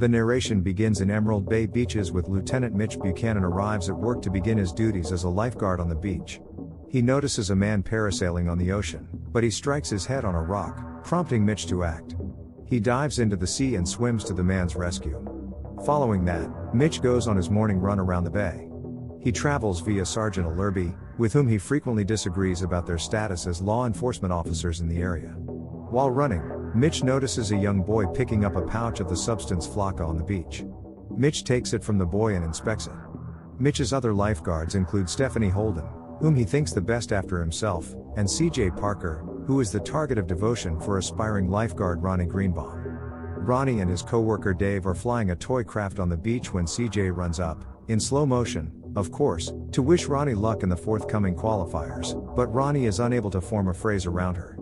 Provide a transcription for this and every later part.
The narration begins in Emerald Bay beaches with Lieutenant Mitch Buchannon arrives at work to begin his duties as a lifeguard on the beach. He notices a man parasailing on the ocean, but he strikes his head on a rock, prompting Mitch to act. He dives into the sea and swims to the man's rescue. Following that, Mitch goes on his morning run around the bay. He travels via Sergeant Alerby, with whom he frequently disagrees about their status as law enforcement officers in the area. While running, Mitch notices a young boy picking up a pouch of the substance flocka on the beach. Mitch takes it from the boy and inspects it. Mitch's other lifeguards include Stephanie Holden, whom he thinks the best after himself, and CJ Parker, who is the target of devotion for aspiring lifeguard Ronnie Greenbaum. Ronnie and his co-worker Dave are flying a toy craft on the beach when CJ runs up, in slow motion, of course, to wish Ronnie luck in the forthcoming qualifiers, but Ronnie is unable to form a phrase around her.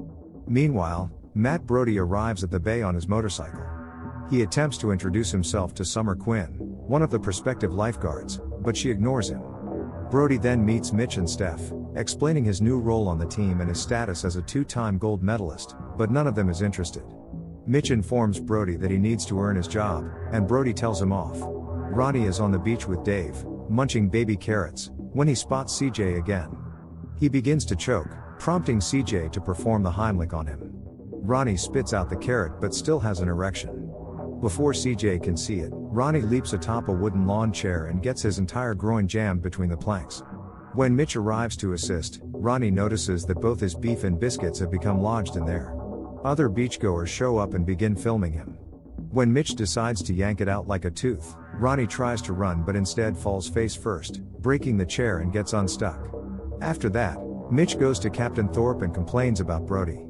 Meanwhile, Matt Brody arrives at the bay on his motorcycle. He attempts to introduce himself to Summer Quinn, one of the prospective lifeguards, but she ignores him. Brody then meets Mitch and Steph, explaining his new role on the team and his status as a two-time gold medalist, but none of them is interested. Mitch informs Brody that he needs to earn his job, and Brody tells him off. Ronnie is on the beach with Dave, munching baby carrots, when he spots CJ again. He begins to choke, prompting CJ to perform the Heimlich on him. Ronnie spits out the carrot but still has an erection. Before CJ can see it, Ronnie leaps atop a wooden lawn chair and gets his entire groin jammed between the planks. When Mitch arrives to assist, Ronnie notices that both his beef and biscuits have become lodged in there. Other beachgoers show up and begin filming him. When Mitch decides to yank it out like a tooth, Ronnie tries to run but instead falls face first, breaking the chair and gets unstuck. After that, Mitch goes to Captain Thorpe and complains about Brody.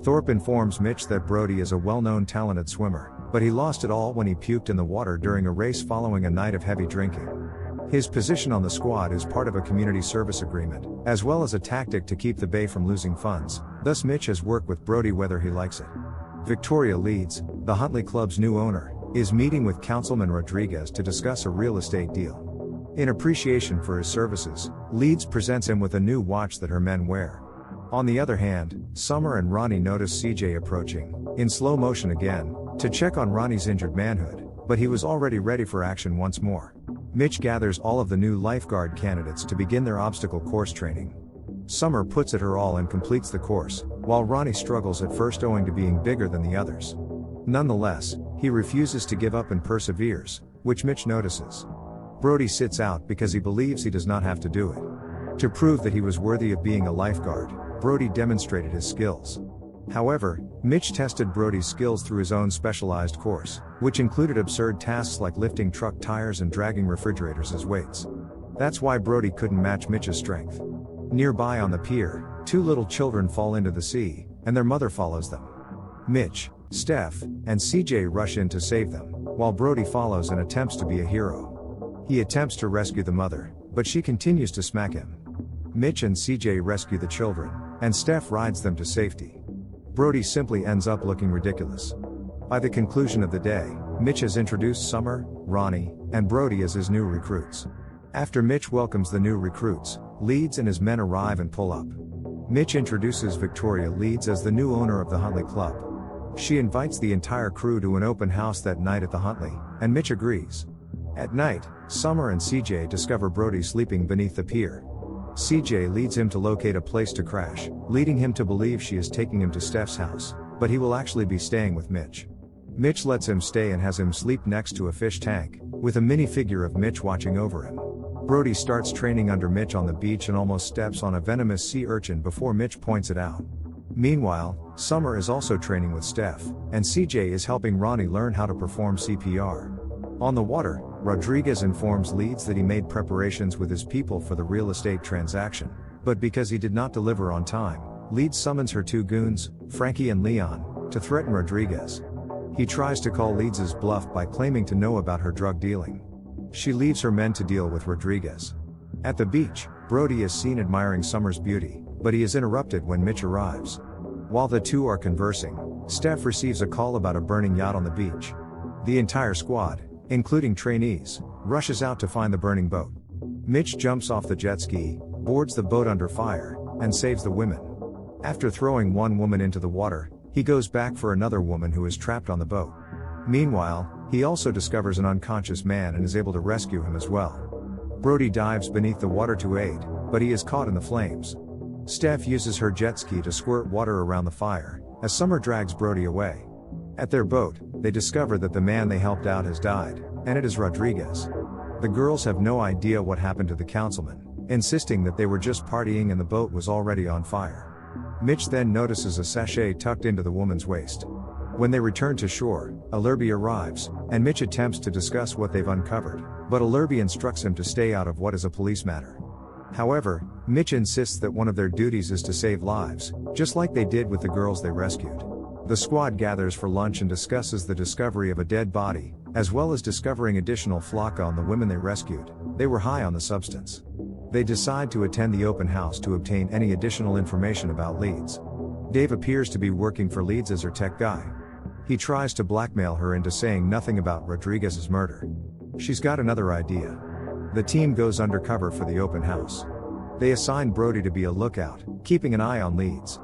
Thorpe informs Mitch that Brody is a well-known talented swimmer, but he lost it all when he puked in the water during a race following a night of heavy drinking. His position on the squad is part of a community service agreement, as well as a tactic to keep the bay from losing funds, thus Mitch has worked with Brody whether he likes it. Victoria Leeds, the Huntley Club's new owner, is meeting with Councilman Rodriguez to discuss a real estate deal. In appreciation for his services, Leeds presents him with a new watch that her men wear. On the other hand, Summer and Ronnie notice CJ approaching, in slow motion again, to check on Ronnie's injured manhood, but he was already ready for action once more. Mitch gathers all of the new lifeguard candidates to begin their obstacle course training. Summer puts it her all and completes the course, while Ronnie struggles at first owing to being bigger than the others. Nonetheless, he refuses to give up and perseveres, which Mitch notices. Brody sits out because he believes he does not have to do it. To prove that he was worthy of being a lifeguard, Brody demonstrated his skills. However, Mitch tested Brody's skills through his own specialized course, which included absurd tasks like lifting truck tires and dragging refrigerators as weights. That's why Brody couldn't match Mitch's strength. Nearby on the pier, two little children fall into the sea, and their mother follows them. Mitch, Steph, and CJ rush in to save them, while Brody follows and attempts to be a hero. He attempts to rescue the mother, but she continues to smack him. Mitch and CJ rescue the children, and Steph rides them to safety. Brody simply ends up looking ridiculous. By the conclusion of the day, Mitch has introduced Summer, Ronnie, and Brody as his new recruits. After Mitch welcomes the new recruits, Leeds and his men arrive and pull up. Mitch introduces Victoria Leeds as the new owner of the Huntley Club. She invites the entire crew to an open house that night at the Huntley, and Mitch agrees. At night, Summer and CJ discover Brody sleeping beneath the pier. CJ leads him to locate a place to crash, leading him to believe she is taking him to Steph's house, but he will actually be staying with Mitch. Mitch lets him stay and has him sleep next to a fish tank, with a minifigure of Mitch watching over him. Brody starts training under Mitch on the beach and almost steps on a venomous sea urchin before Mitch points it out. Meanwhile, Summer is also training with Steph, and CJ is helping Ronnie learn how to perform CPR. On the water, Rodriguez informs Leeds that he made preparations with his people for the real estate transaction, but because he did not deliver on time, Leeds summons her two goons, Frankie and Leon, to threaten Rodriguez. He tries to call Leeds' bluff by claiming to know about her drug dealing. She leaves her men to deal with Rodriguez. At the beach, Brody is seen admiring Summer's beauty, but he is interrupted when Mitch arrives. While the two are conversing, Steph receives a call about a burning yacht on the beach. The entire squad, including trainees, rushes out to find the burning boat. Mitch jumps off the jet ski, boards the boat under fire, and saves the women. After throwing one woman into the water, he goes back for another woman who is trapped on the boat. Meanwhile, He also discovers an unconscious man and is able to rescue him as well. Brody dives beneath the water to aid, but he is caught in the flames. Steph uses her jet ski to squirt water around the fire, as Summer drags Brody away. At their boat, they discover that the man they helped out has died, and it is Rodriguez. The girls have no idea what happened to the councilman, insisting that they were just partying and the boat was already on fire. Mitch then notices a sachet tucked into the woman's waist. When they return to shore, Alerby arrives, and Mitch attempts to discuss what they've uncovered, but Alerby instructs him to stay out of what is a police matter. However, Mitch insists that one of their duties is to save lives, just like they did with the girls they rescued. The squad gathers for lunch and discusses the discovery of a dead body, as well as discovering additional flakka on the women they rescued. They were high on the substance. They decide to attend the open house to obtain any additional information about Leeds. Dave appears to be working for Leeds as her tech guy. He tries to blackmail her into saying nothing about Rodriguez's murder. She's got another idea. The team goes undercover for the open house. They assign Brody to be a lookout, keeping an eye on Leeds.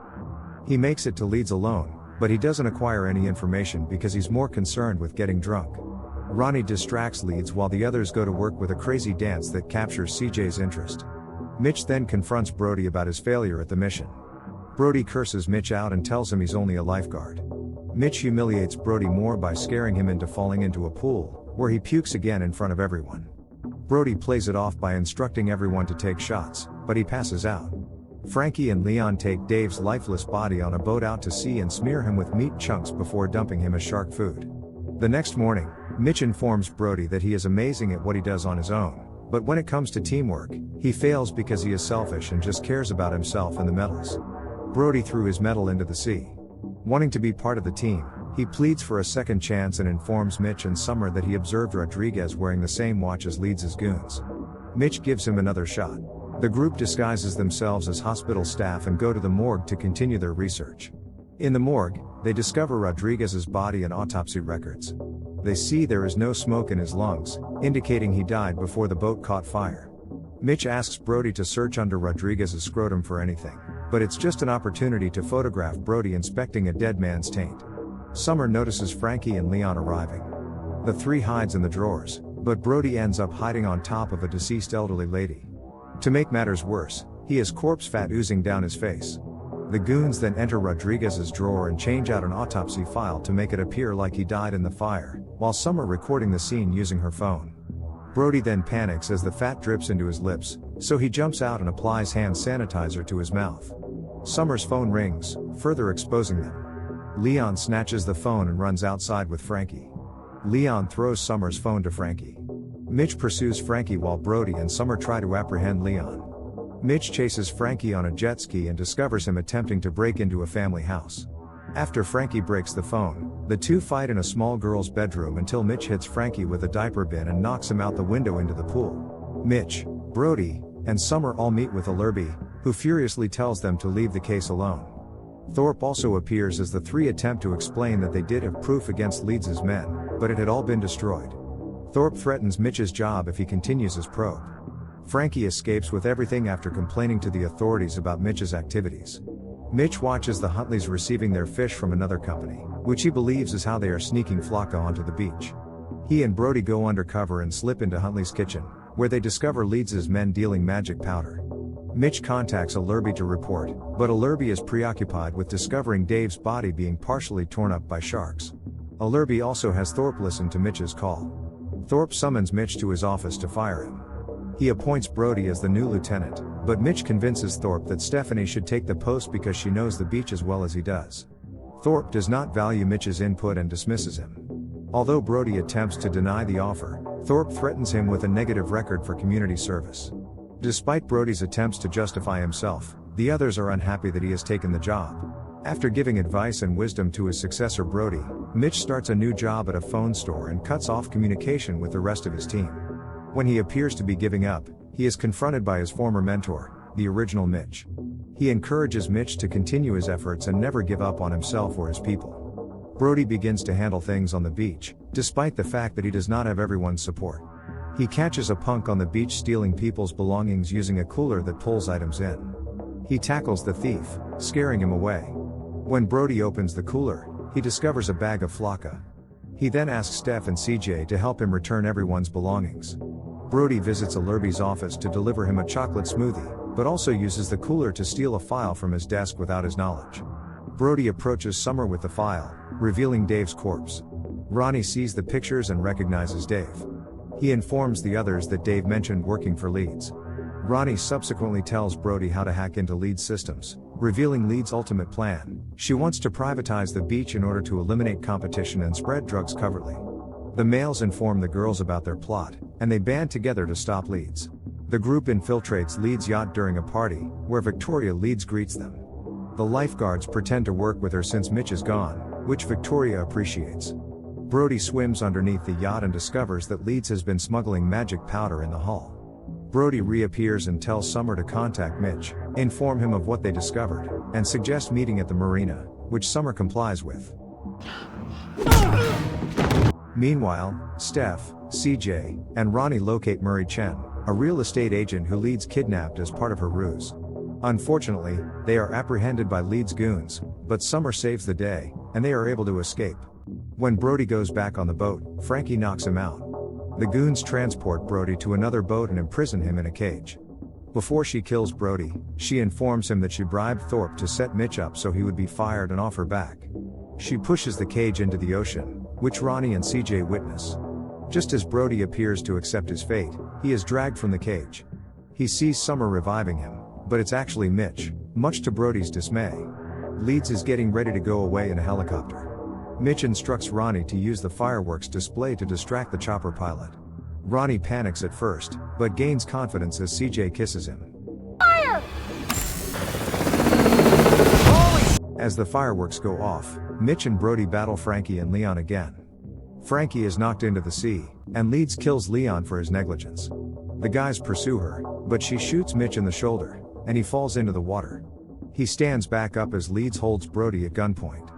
He makes it to Leeds alone, but he doesn't acquire any information because he's more concerned with getting drunk. Ronnie distracts Leeds while the others go to work with a crazy dance that captures CJ's interest. Mitch then confronts Brody about his failure at the mission. Brody curses Mitch out and tells him he's only a lifeguard. Mitch humiliates Brody more by scaring him into falling into a pool, where he pukes again in front of everyone. Brody plays it off by instructing everyone to take shots, but he passes out. Frankie and Leon take Dave's lifeless body on a boat out to sea and smear him with meat chunks before dumping him as shark food. The next morning, Mitch informs Brody that he is amazing at what he does on his own, but when it comes to teamwork, he fails because he is selfish and just cares about himself and the medals. Brody threw his medal into the sea. Wanting to be part of the team, he pleads for a second chance and informs Mitch and Summer that he observed Rodriguez wearing the same watch as Leeds' goons. Mitch gives him another shot. The group disguises themselves as hospital staff and go to the morgue to continue their research. In the morgue, they discover Rodriguez's body and autopsy records. They see there is no smoke in his lungs, indicating he died before the boat caught fire. Mitch asks Brody to search under Rodriguez's scrotum for anything, but it's just an opportunity to photograph Brody inspecting a dead man's taint. Summer notices Frankie and Leon arriving. The three hides in the drawers, but Brody ends up hiding on top of a deceased elderly lady. To make matters worse, he has corpse fat oozing down his face. The goons then enter Rodriguez's drawer and change out an autopsy file to make it appear like he died in the fire, while Summer recording the scene using her phone. Brody then panics as the fat drips into his lips, so he jumps out and applies hand sanitizer to his mouth. Summer's phone rings, further exposing them. Leon snatches the phone and runs outside with Frankie. Leon throws Summer's phone to Frankie. Mitch pursues Frankie while Brody and Summer try to apprehend Leon. Mitch chases Frankie on a jet ski and discovers him attempting to break into a family house. After Frankie breaks the phone, the two fight in a small girl's bedroom until Mitch hits Frankie with a diaper bin and knocks him out the window into the pool. Mitch, Brody, and Summer all meet with Alerby, who furiously tells them to leave the case alone. Thorpe also appears as the three attempt to explain that they did have proof against Leeds' men, but it had all been destroyed. Thorpe threatens Mitch's job if he continues his probe. Frankie escapes with everything after complaining to the authorities about Mitch's activities. Mitch watches the Huntleys receiving their fish from another company, which he believes is how they are sneaking flakka onto the beach. He and Brody go undercover and slip into Huntley's kitchen, where they discover Leeds' men dealing magic powder. Mitch contacts Alerby to report, but Alerby is preoccupied with discovering Dave's body being partially torn up by sharks. Alerby also has Thorpe listen to Mitch's call. Thorpe summons Mitch to his office to fire him. He appoints Brody as the new lieutenant, but Mitch convinces Thorpe that Stephanie should take the post because she knows the beach as well as he does. Thorpe does not value Mitch's input and dismisses him. Although Brody attempts to deny the offer, Thorpe threatens him with a negative record for community service. Despite Brody's attempts to justify himself, the others are unhappy that he has taken the job. After giving advice and wisdom to his successor Brody, Mitch starts a new job at a phone store and cuts off communication with the rest of his team. When he appears to be giving up, he is confronted by his former mentor, the original Mitch. He encourages Mitch to continue his efforts and never give up on himself or his people. Brody begins to handle things on the beach, despite the fact that he does not have everyone's support. He catches a punk on the beach stealing people's belongings using a cooler that pulls items in. He tackles the thief, scaring him away. When Brody opens the cooler, he discovers a bag of flakka. He then asks Steph and CJ to help him return everyone's belongings. Brody visits Alerby's office to deliver him a chocolate smoothie, but also uses the cooler to steal a file from his desk without his knowledge. Brody approaches Summer with the file, revealing Dave's corpse. Ronnie sees the pictures and recognizes Dave. He informs the others that Dave mentioned working for Leeds. Ronnie subsequently tells Brody how to hack into Leeds' systems, revealing Leeds' ultimate plan. She wants to privatize the beach in order to eliminate competition and spread drugs covertly. The males inform the girls about their plot, and they band together to stop Leeds. The group infiltrates Leeds' yacht during a party, where Victoria Leeds greets them. The lifeguards pretend to work with her since Mitch is gone, which Victoria appreciates. Brody swims underneath the yacht and discovers that Leeds has been smuggling magic powder in the hull. Brody reappears and tells Summer to contact Mitch, inform him of what they discovered, and suggest meeting at the marina, which Summer complies with. Meanwhile, Steph, CJ, and Ronnie locate Murray Chen, a real estate agent who Leeds kidnapped as part of her ruse. Unfortunately, they are apprehended by Leeds goons, but Summer saves the day, and they are able to escape. When Brody goes back on the boat, Frankie knocks him out. The goons transport Brody to another boat and imprison him in a cage. Before she kills Brody, she informs him that she bribed Thorpe to set Mitch up so he would be fired and off her back. She pushes the cage into the ocean, which Ronnie and CJ witness. Just as Brody appears to accept his fate, he is dragged from the cage. He sees Summer reviving him, but it's actually Mitch, much to Brody's dismay. Leeds is getting ready to go away in a helicopter. Mitch instructs Ronnie to use the fireworks display to distract the chopper pilot. Ronnie panics at first, but gains confidence as CJ kisses him. Fire! As the fireworks go off, Mitch and Brody battle Frankie and Leon again. Frankie is knocked into the sea, and Leeds kills Leon for his negligence. The guys pursue her, but she shoots Mitch in the shoulder, and he falls into the water. He stands back up as Leeds holds Brody at gunpoint.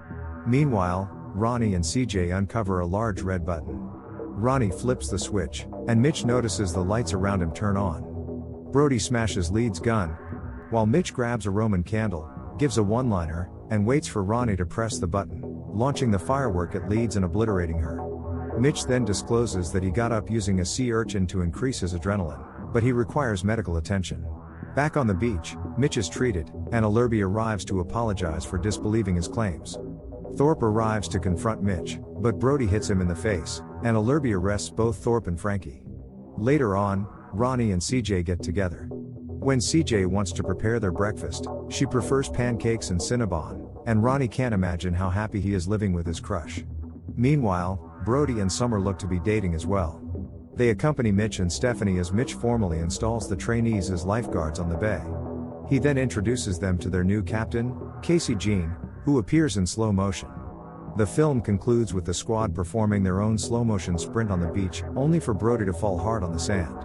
Meanwhile, Ronnie and CJ uncover a large red button. Ronnie flips the switch, and Mitch notices the lights around him turn on. Brody smashes Leeds' gun, while Mitch grabs a Roman candle, gives a one-liner, and waits for Ronnie to press the button, launching the firework at Leeds and obliterating her. Mitch then discloses that he got up using a sea urchin to increase his adrenaline, but he requires medical attention. Back on the beach, Mitch is treated, and Alerby arrives to apologize for disbelieving his claims. Thorpe arrives to confront Mitch, but Brody hits him in the face, and Alerby arrests both Thorpe and Frankie. Later on, Ronnie and CJ get together. When CJ wants to prepare their breakfast, she prefers pancakes and Cinnabon, and Ronnie can't imagine how happy he is living with his crush. Meanwhile, Brody and Summer look to be dating as well. They accompany Mitch and Stephanie as Mitch formally installs the trainees as lifeguards on the bay. He then introduces them to their new captain, Casey Jean, who appears in slow motion. The film concludes with the squad performing their own slow-motion sprint on the beach, only for Brody to fall hard on the sand.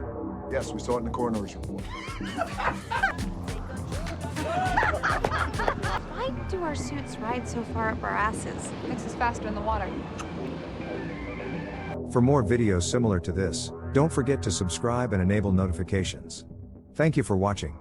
Yes, we saw it in the coroner's report. Why do our suits ride so far up our asses? Makes us faster in the water. For more videos similar to this, don't forget to subscribe and enable notifications. Thank you for watching.